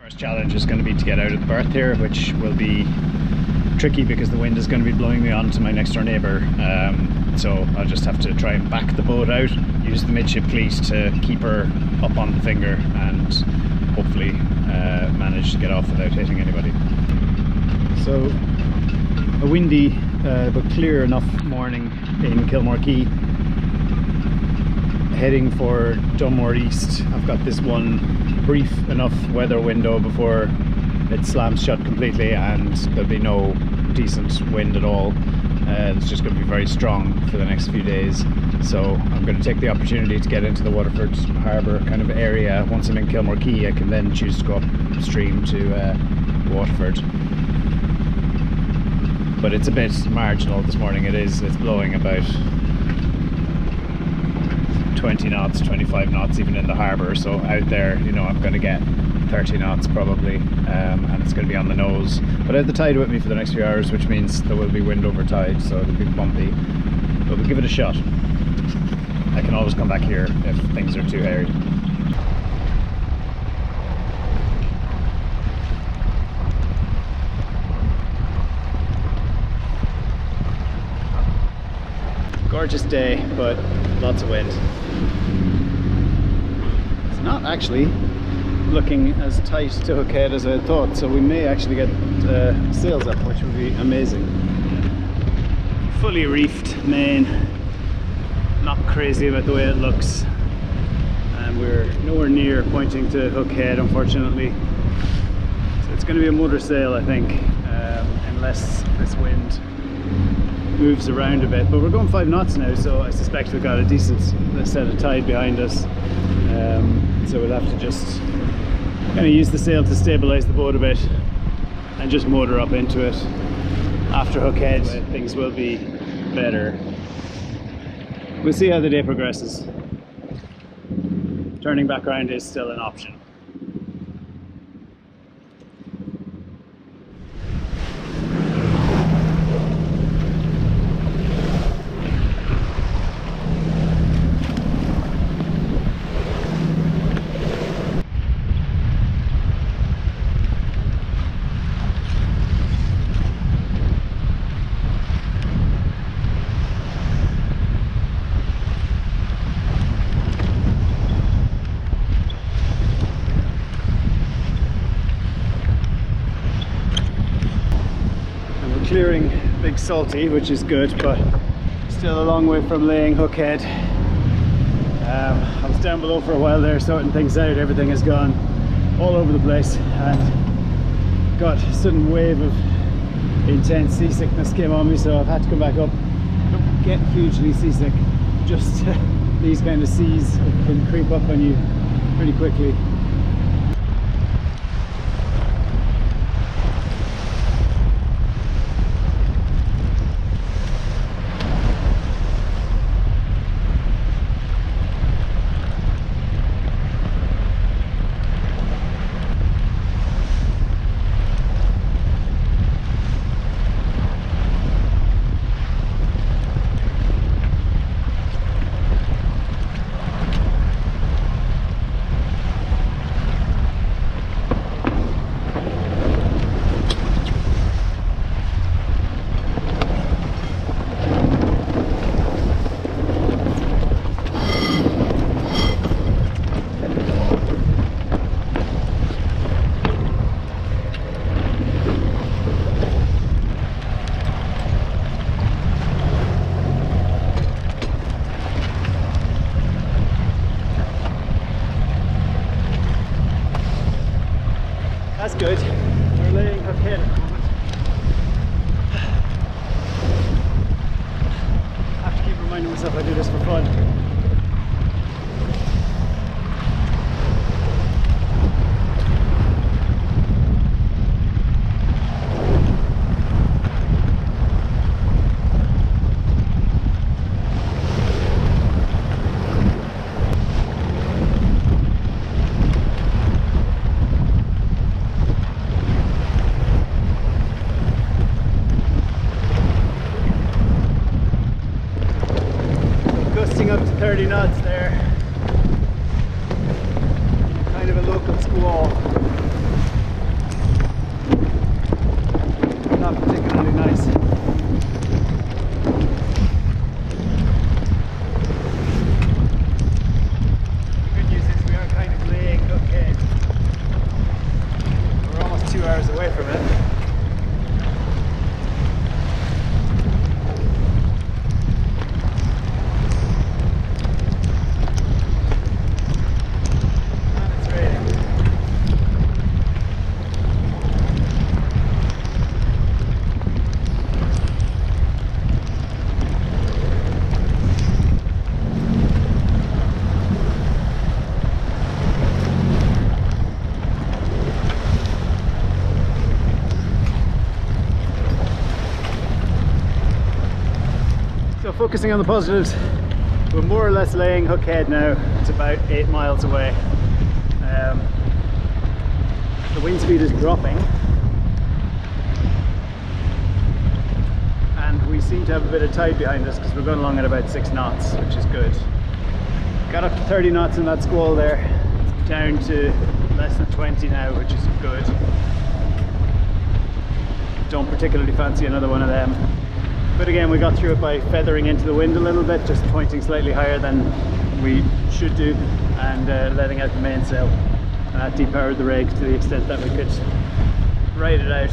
First challenge is going to be to get out of the berth here, which will be tricky because the wind is going to be blowing me on to my next door neighbour. So I'll just have to try and back the boat out, use the midship cleat to keep her up on the finger, and hopefully manage to get off without hitting anybody. So a windy but clear enough morning in Kilmore Quay. Heading for Dunmore East. I've got this one brief enough weather window before it slams shut completely and there'll be no decent wind at all. It's just going to be very strong for the next few days, so I'm going to take the opportunity to get into the Waterford Harbour kind of area. Once I'm in Kilmore Quay, I can then choose to go upstream to Waterford. But it's a bit marginal this morning. It's blowing about 20 knots, 25 knots even in the harbour, so out there, you know, I'm going to get 30 knots probably, and it's going to be on the nose. But I have the tide with me for the next few hours, which means there will be wind over tide, so it'll be bumpy, but we'll give it a shot. I can always come back here if things are too hairy. Gorgeous day, but lots of wind. It's not actually looking as tight to Hookhead as I thought, so we may actually get sails up, which would be amazing. Fully reefed main, not crazy about the way it looks, and we're nowhere near pointing to Hookhead, unfortunately. So it's going to be a motor sail, I think, unless this wind moves around a bit, but we're going 5 knots now, so I suspect we've got a decent set of tide behind us, so we'll have to just kind of use the sail to stabilize the boat a bit and just motor up into it. After Hookhead, things will be better. We'll see how the day progresses. Turning back around is still an option. Clearing Big Salty, which is good, but still a long way from laying Hookhead. I was down below for a while there sorting things out. Everything has gone all over the place and got a sudden wave of intense seasickness came on me, so I've had to come back up. Don't get hugely seasick, just these kind of seas can creep up on you pretty quickly. That's good. We're laying Hookhead at the moment. I have to keep reminding myself I do this for fun. from it. And it's raining. So focusing on the positives, we're more or less laying hook head now. It's about 8 miles away. The wind speed is dropping and we seem to have a bit of tide behind us because we're going along at about 6 knots, which is good. Got up to 30 knots in that squall there. It's down to less than 20 now, which is good. Don't particularly fancy another one of them. But again, we got through it by feathering into the wind a little bit, just pointing slightly higher than we should do, and letting out the mainsail. And that depowered the rig to the extent that we could ride it out.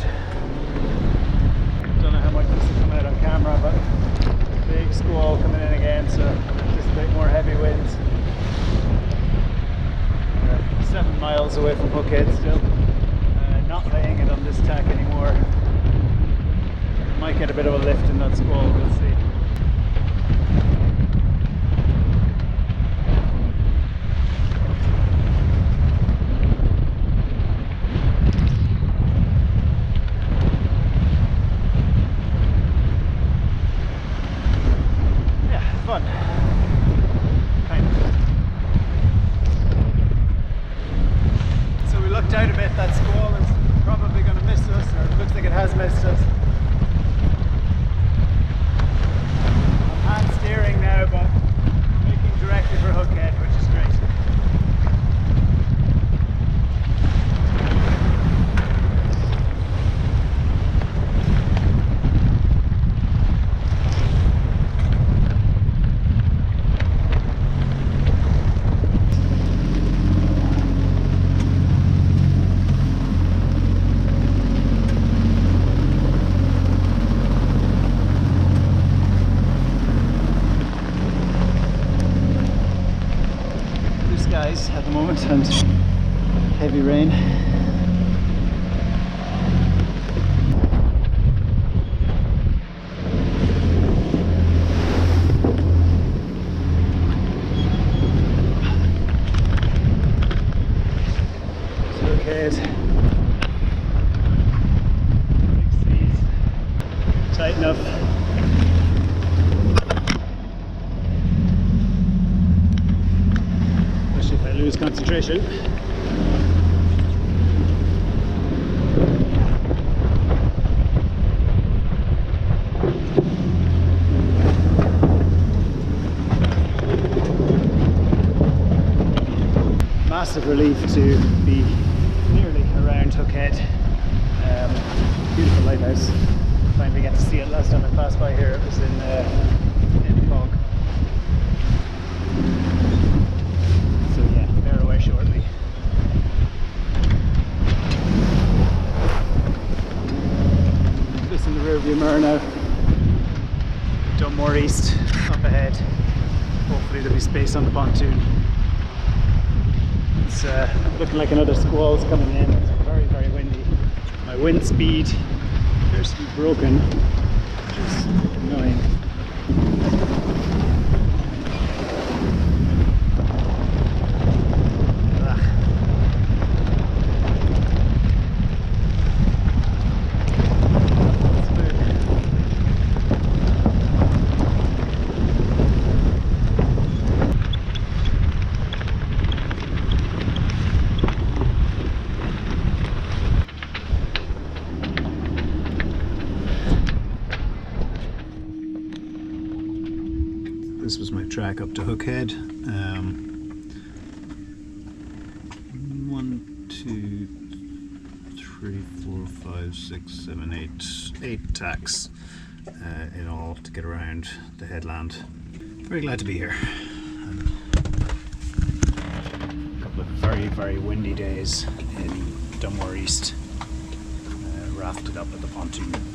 Don't know how much this will come out on camera, but big squall coming in again, so just a bit more heavy winds. 7 miles away from Hookhead still. Not laying it on this tack anymore. Might get a bit of a lift in that squall, we'll see. Yeah, fun. Kind of. So we looked out a bit, that squall is probably going to miss us, or it looks like it has missed us. I'm steering now, but making directly for Hookhead, which is great. Skies at the moment and heavy rain. So okay, big seas, tight enough. If I lose concentration. Massive relief to be nearly around Hookhead. Beautiful lighthouse. Finally get to see it. Last time I passed by here it was in fog. Shortly. This in the rearview mirror now. Dunmore East up ahead. Hopefully there'll be space on the pontoon. It's looking like another squall's coming in. It's very, very windy. My wind speed appears to be broken, which is annoying. This was my track up to Hookhead. 1, 2, 3, 4, 5, 6, 7, 8 tacks in all to get around the headland. Very glad to be here. A couple of very, very windy days in Dunmore East. rafted up at the pontoon.